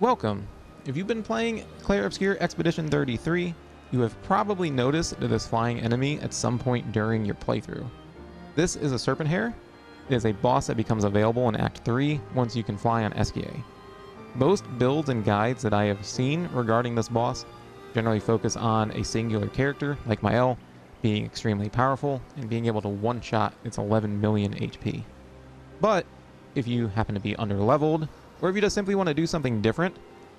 Welcome! If you've been playing Clair Obscure Expedition 33, you have probably noticed this flying enemy at some point during your playthrough. This is a Serpenhare. It is a boss that becomes available in Act 3 once you can fly on SKA. Most builds and guides that I have seen regarding this boss generally focus on a singular character, like Mael, being extremely powerful and being able to one-shot its 11 million HP. But if you happen to be under-leveled, or if you just simply want to do something different,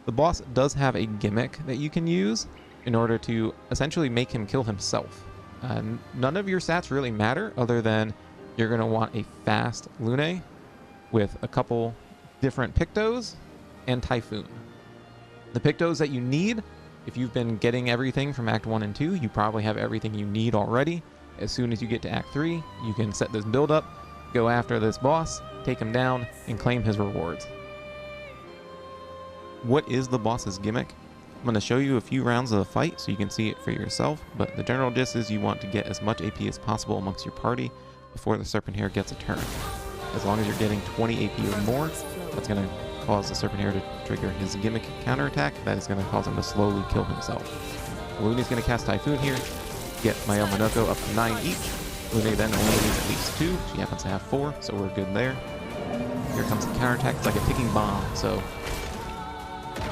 the boss does have a gimmick that you can use in order to essentially make him kill himself. None of your stats really matter other than you're going to want a fast Lune with a couple different pictos and Typhoon. The pictos that you need, if you've been getting everything from Act 1 and 2, you probably have everything you need already. As soon as you get to Act 3, you can set this build up, go after this boss, take him down, and claim his rewards. What is the boss's gimmick? I'm going to show you a few rounds of the fight so you can see it for yourself, but the general gist is you want to get as much AP as possible amongst your party before the Serpenhare gets a turn. As long as you're getting 20 AP or more, that's going to cause the Serpenhare to trigger his gimmick counterattack. That is going to cause him to slowly kill himself. Lune is going to cast Typhoon here, get Mael and Monoko up to 9 each. Lune then only needs at least 2. She happens to have 4, so we're good there. Here comes the counterattack. It's like a ticking bomb, so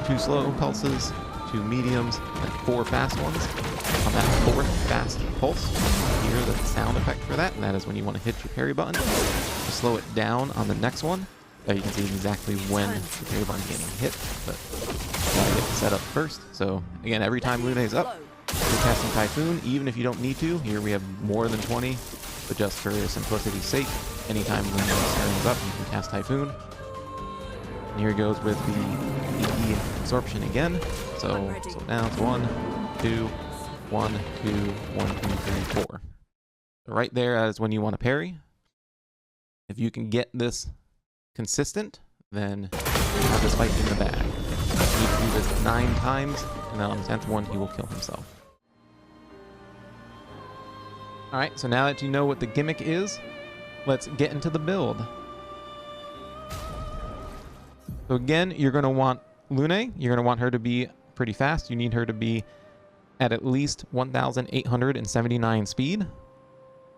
2 slow pulses, 2 mediums, and 4 fast ones. On that 4th fast pulse, you hear the sound effect for that, and that is when you want to hit your parry button. To slow it down on the next one, you can see exactly when the parry button is getting hit, but you gotta get it set up first. So again, every time Lune is up, you're casting Typhoon, even if you don't need to. Here we have more than 20, but just for simplicity's sake, anytime Lune turns up, you can cast Typhoon. And here he goes with the absorption again. So down to 1, 2, 1, 2, 1, 2, 3, 4. So right there is when you want to parry. If you can get this consistent, then you have this fight in the bag. You need to do this 9 times, and then on the 10th one, he will kill himself. Alright, so now that you know what the gimmick is, let's get into the build. So again, you're going to want Lune. You're going to want her to be pretty fast. You need her to be at least 1,879 speed.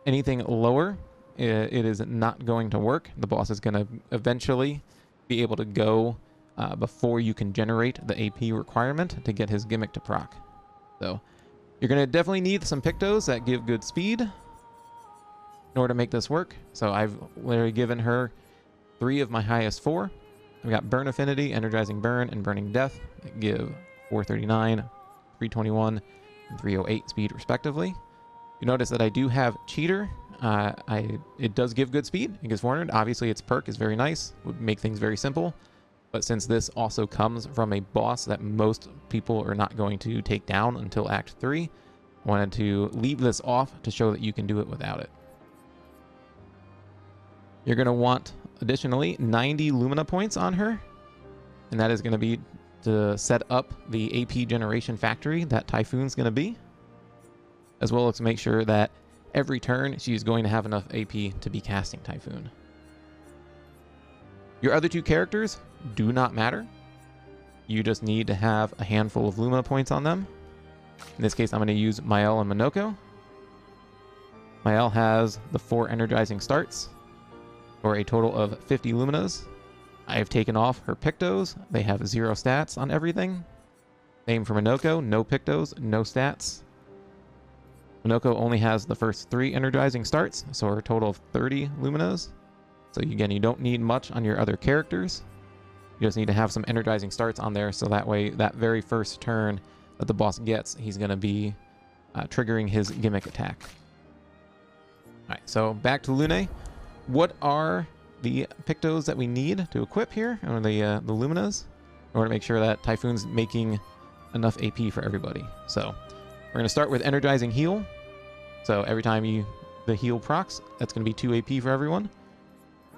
Anything lower, it is not going to work. The boss is going to eventually be able to go before you can generate the AP requirement to get his gimmick to proc. So you're going to definitely need some pictos that give good speed in order to make this work. So I've literally given her 3 of my highest 4. We got Burn Affinity, Energizing Burn, and Burning Death that give 439, 321, and 308 speed respectively. You notice that I do have Cheater. It does give good speed. It gives 400. Obviously, its perk is very nice. Would make things very simple. But since this also comes from a boss that most people are not going to take down until Act 3, I wanted to leave this off to show that you can do it without it. You're going to want, additionally, 90 Lumina points on her, and that is going to be to set up the AP generation factory that Typhoon's going to be, as well as to make sure that every turn she's going to have enough AP to be casting Typhoon. Your other 2 characters do not matter. You just need to have a handful of Lumina points on them. In this case, I'm going to use Mael and Monoko. Mael has the 4 energizing starts, for a total of 50 Luminas. I have taken off her pictos. They have 0 stats on everything. Same for Monoko, no pictos, no stats. Monoko only has the first 3 energizing starts, so a total of 30 Luminas. So again, you don't need much on your other characters. You just need to have some energizing starts on there, so that way, that very first turn that the boss gets, he's going to be triggering his gimmick attack. Alright, so back to Lune. What are the pictos that we need to equip here, or the Luminas, in order to make sure that Typhoon's making enough AP for everybody? So we're going to start with Energizing Heal. So every time the heal procs, that's going to be 2 AP for everyone.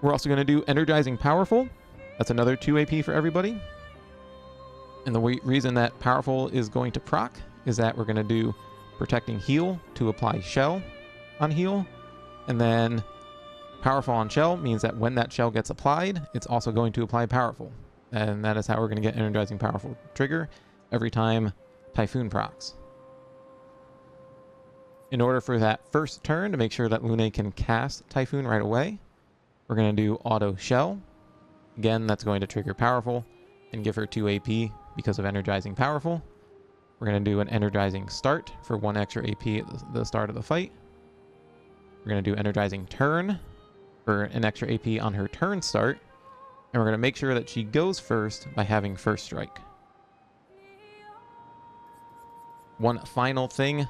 We're also going to do Energizing Powerful. That's another 2 AP for everybody. And the reason that Powerful is going to proc is that we're going to do Protecting Heal to apply Shell on heal, and then Powerful on Shell means that when that shell gets applied, it's also going to apply Powerful. And that is how we're going to get Energizing Powerful trigger every time Typhoon procs. In order for that first turn to make sure that Lune can cast Typhoon right away, we're going to do Auto Shell. Again, that's going to trigger Powerful and give her 2 AP because of Energizing Powerful. We're going to do an Energizing Start for 1 extra AP at the start of the fight. We're going to do Energizing Turn for an extra AP on her turn start. And we're going to make sure that she goes first by having First Strike. One final thing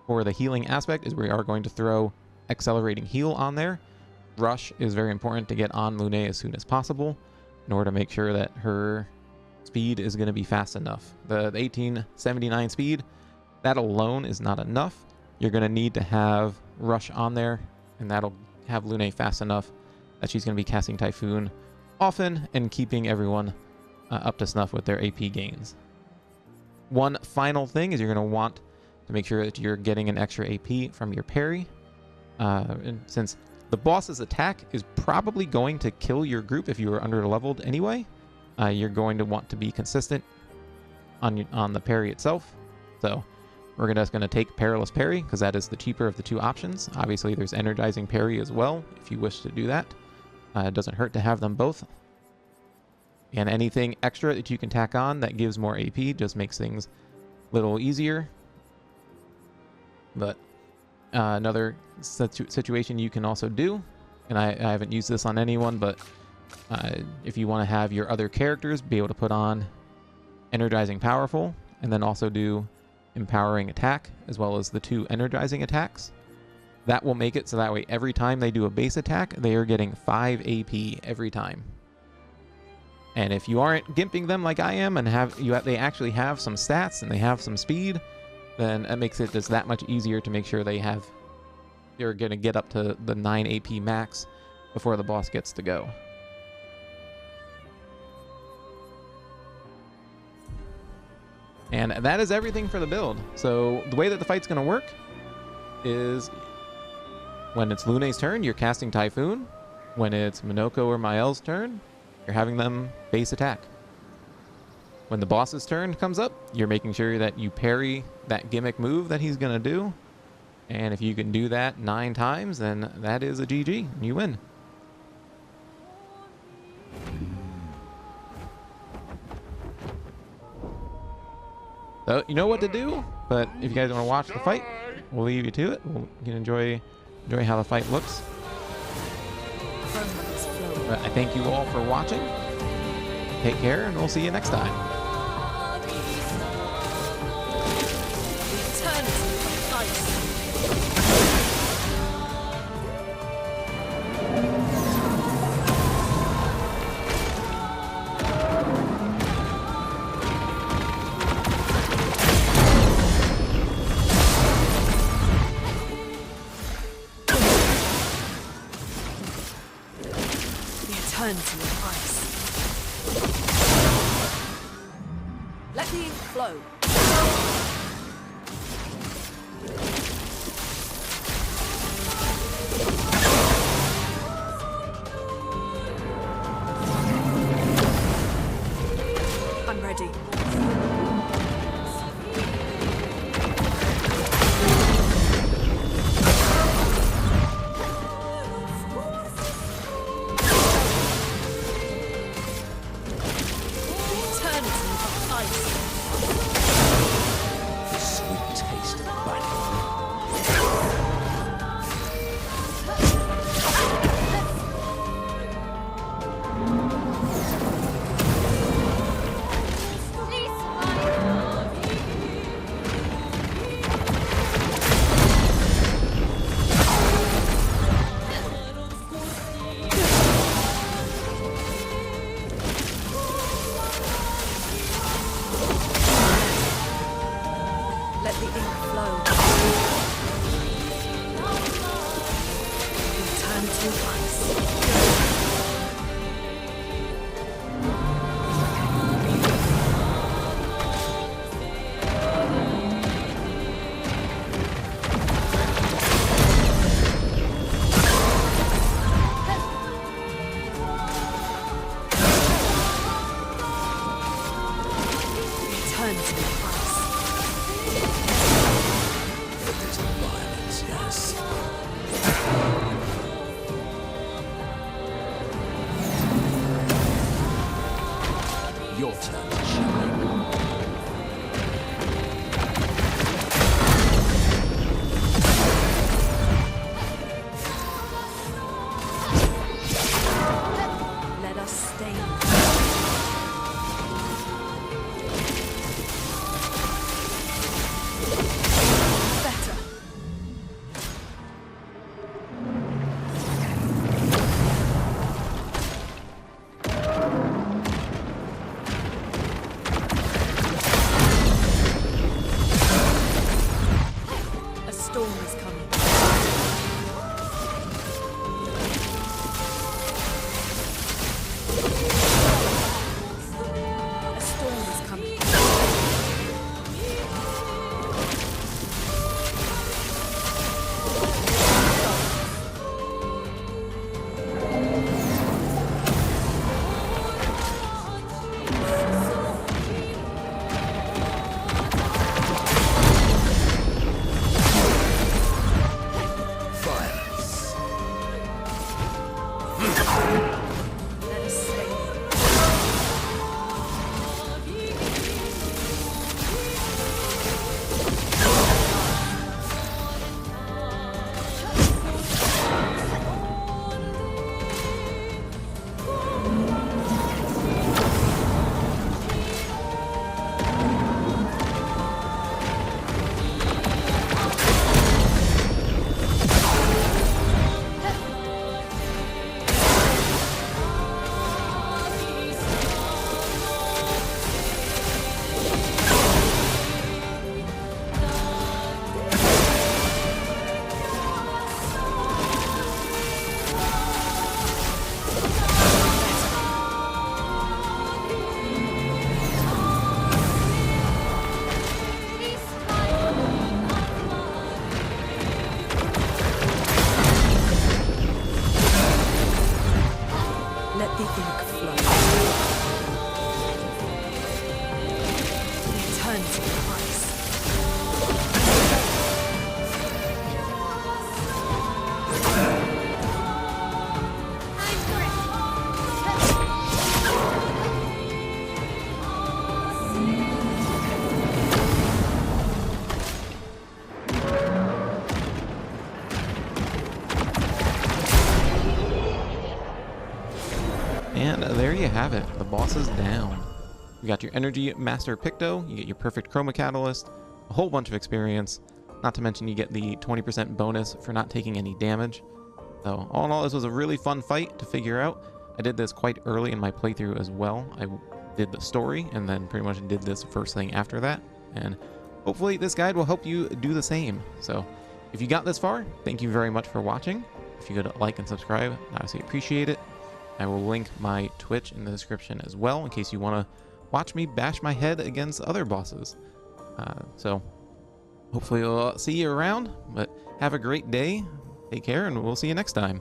for the healing aspect is we are going to throw Accelerating Heal on there. Rush is very important to get on Lune as soon as possible in order to make sure that her speed is going to be fast enough. The 1879 speed, that alone is not enough. You're going to need to have Rush on there, and that'll have Lune fast enough that she's going to be casting Typhoon often and keeping everyone up to snuff with their AP gains. One final thing is you're going to want to make sure that you're getting an extra AP from your parry. And since the boss's attack is probably going to kill your group if you are under-leveled anyway, you're going to want to be consistent on the parry itself. So we're just going to take Perilous Parry because that is the cheaper of the two options. Obviously, there's Energizing Parry as well if you wish to do that. It doesn't hurt to have them both. And anything extra that you can tack on that gives more AP just makes things a little easier. But another situation you can also do, and I haven't used this on anyone, but if you want to have your other characters be able to put on Energizing Powerful and then also do Empowering Attack as well as the 2 Energizing attacks, that will make it so that way every time they do a base attack, they are getting 5 AP every time. And if you aren't gimping them like I am and they actually have some stats and they have some speed, then it makes it just that much easier to make sure they're going to get up to the 9 AP max before the boss gets to go. And that is everything for the build. So the way that the fight's going to work is when it's Lune's turn, you're casting Typhoon. When it's Minoko or Mael's turn, you're having them base attack. When the boss's turn comes up, you're making sure that you parry that gimmick move that he's going to do. And if you can do that 9 times, then that is a GG. You win. So you know what to do, but if you guys want to watch the fight, we'll leave you to it. You can enjoy how the fight looks. But I thank you all for watching. Take care, and we'll see you next time. Eternity of ice. Let the ink flow. I'm ready. turns into ice. There's violence, yes. Your turn to shine. Let us stay. Better. A storm is coming. A storm is coming. Violence. Let us stay. Let the ink flow. It turns into ice. And there you have it. The boss is down. You got your Energy Master Picto, you get your Perfect Chroma Catalyst, a whole bunch of experience, not to mention you get the 20% bonus for not taking any damage. So all in all, this was a really fun fight to figure out. I did this quite early in my playthrough as well. I did the story and then pretty much did this first thing after that. And hopefully this guide will help you do the same. So if you got this far, thank you very much for watching. If you could like and subscribe, I obviously appreciate it. I will link my Twitch in the description as well in case you want to watch me bash my head against other bosses. So hopefully we'll see you around, but have a great day, take care, and we'll see you next time.